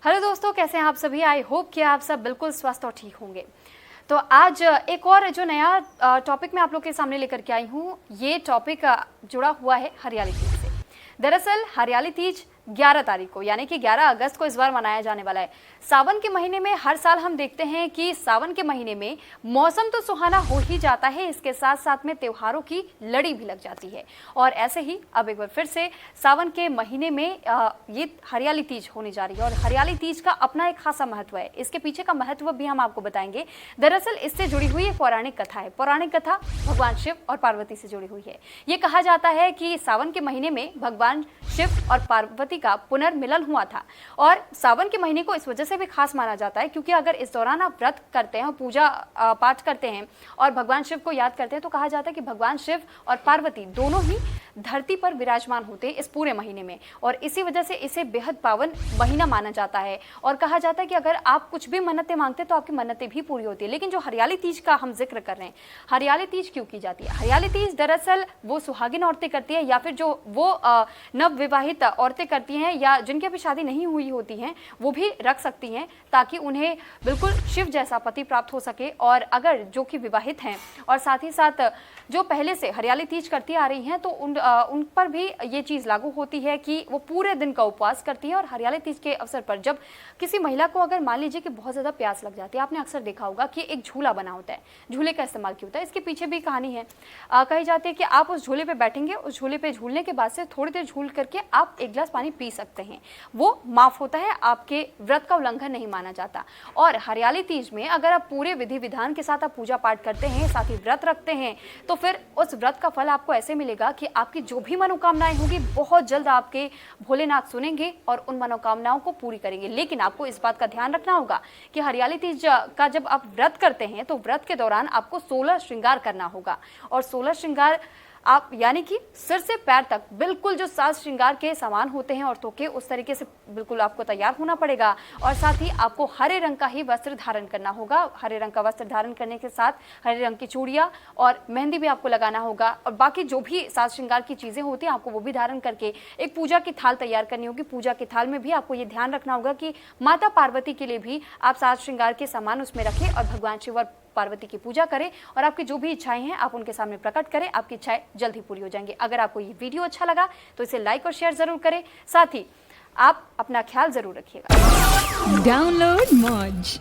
Hello दोस्तों, कैसे हैं आप सभी। आई होप कि आप सब बिल्कुल स्वस्थ और ठीक होंगे। तो आज एक और जो नया टॉपिक मैं आप लोग के सामने लेकर के आई हूँ, ये टॉपिक जुड़ा हुआ है हरियाली तीज से। दरअसल हरियाली तीज 11 तारीख को यानी कि 11 अगस्त को इस बार मनाया जाने वाला है। सावन के महीने में हर साल हम देखते हैं कि सावन के महीने में मौसम तो सुहाना हो ही जाता है, इसके साथ साथ में त्योहारों की लड़ी भी लग जाती है। और ऐसे ही अब एक बार फिर से सावन के महीने में ये हरियाली तीज होने जा रही है और हरियाली तीज का अपना एक खासा महत्व है। इसके पीछे का महत्व भी हम आपको बताएंगे। दरअसल इससे जुड़ी हुई एक पौराणिक कथा है। पौराणिक कथा भगवान शिव और पार्वती से जुड़ी हुई है। ये कहा जाता है कि सावन के महीने में भगवान शिव और पार्वती का पुनर्मिलन हुआ था। और सावन के महीने को इस वजह से भी खास माना जाता है क्योंकि अगर इस दौरान आप व्रत करते हैं, पूजा पाठ करते हैं और भगवान शिव को याद करते हैं तो कहा जाता है कि भगवान शिव और पार्वती दोनों ही धरती पर विराजमान होते हैं इस पूरे महीने में। और इसी वजह से इसे बेहद पावन महीना माना जाता है। और कहा जाता है कि अगर आप कुछ भी मन्नतें मांगते हैं तो आपकी मन्नतें भी पूरी होती है। लेकिन जो हरियाली तीज का हम जिक्र कर रहे हैं, हरियाली तीज क्यों की जाती है? हरियाली तीज दरअसल वो सुहागिन औरतें करती है या फिर जो वो नव विवाहित औरतें करती हैं या जिनकी अभी शादी नहीं हुई होती हैं, वो भी रख सकती हैं ताकि उन्हें बिल्कुल शिव जैसा पति प्राप्त हो सके। और अगर जो कि विवाहित हैं और साथ ही साथ जो पहले से हरियाली तीज करती आ रही हैं तो उन पर भी ये चीज़ लागू होती है कि वो पूरे दिन का उपवास करती है। और हरियाली तीज के अवसर पर जब किसी महिला को अगर मान लीजिए कि बहुत ज़्यादा प्यास लग जाती है, आपने अक्सर देखा होगा कि एक झूला बना होता है, झूले का इस्तेमाल किया होता है। इसके पीछे भी कहानी है। कही जाती है कि आप उस झूले पर बैठेंगे, उस झूले पर झूलने के बाद से थोड़ी देर झूल करके आप एक गिलास पानी पी सकते हैं, वो माफ़ होता है, आपके व्रत का उल्लंघन नहीं माना जाता। और हरियाली तीज में अगर आप पूरे विधि विधान के साथ आप पूजा पाठ करते हैं, साथ ही व्रत रखते हैं, तो फिर उस व्रत का फल आपको ऐसे मिलेगा कि आपकी जो भी मनोकामनाएं होंगी बहुत जल्द आपके भोलेनाथ सुनेंगे और उन मनोकामनाओं को पूरी करेंगे। लेकिन आपको इस बात का ध्यान रखना होगा कि हरियाली तीज का जब आप व्रत करते हैं तो व्रत के दौरान आपको 16 श्रृंगार करना होगा। और 16 श्रृंगार आप यानी कि सिर से पैर तक बिल्कुल जो साज श्रृंगार के सामान होते हैं औरतों के, उस तरीके से बिल्कुल आपको तैयार होना पड़ेगा। और साथ ही आपको हरे रंग का ही वस्त्र धारण करना होगा। हरे रंग का वस्त्र धारण करने के साथ हरे रंग की चूड़ियाँ और मेहंदी भी आपको लगाना होगा। और बाकी जो भी साज श्रृंगार की चीज़ें होती हैं आपको वो भी धारण करके एक पूजा की थाल तैयार करनी होगी। पूजा की थाल में भी आपको ये ध्यान रखना होगा कि माता पार्वती के लिए भी आप साज श्रृंगार के सामान उसमें रखें और भगवान शिव और पार्वती की पूजा करें और आपकी जो भी इच्छाएं हैं आप उनके सामने प्रकट करें। आपकी इच्छाएं जल्द ही पूरी हो जाएंगी। अगर आपको ये वीडियो अच्छा लगा तो इसे लाइक और शेयर जरूर करें। साथ ही आप अपना ख्याल जरूर रखिएगा। डाउनलोड मौज।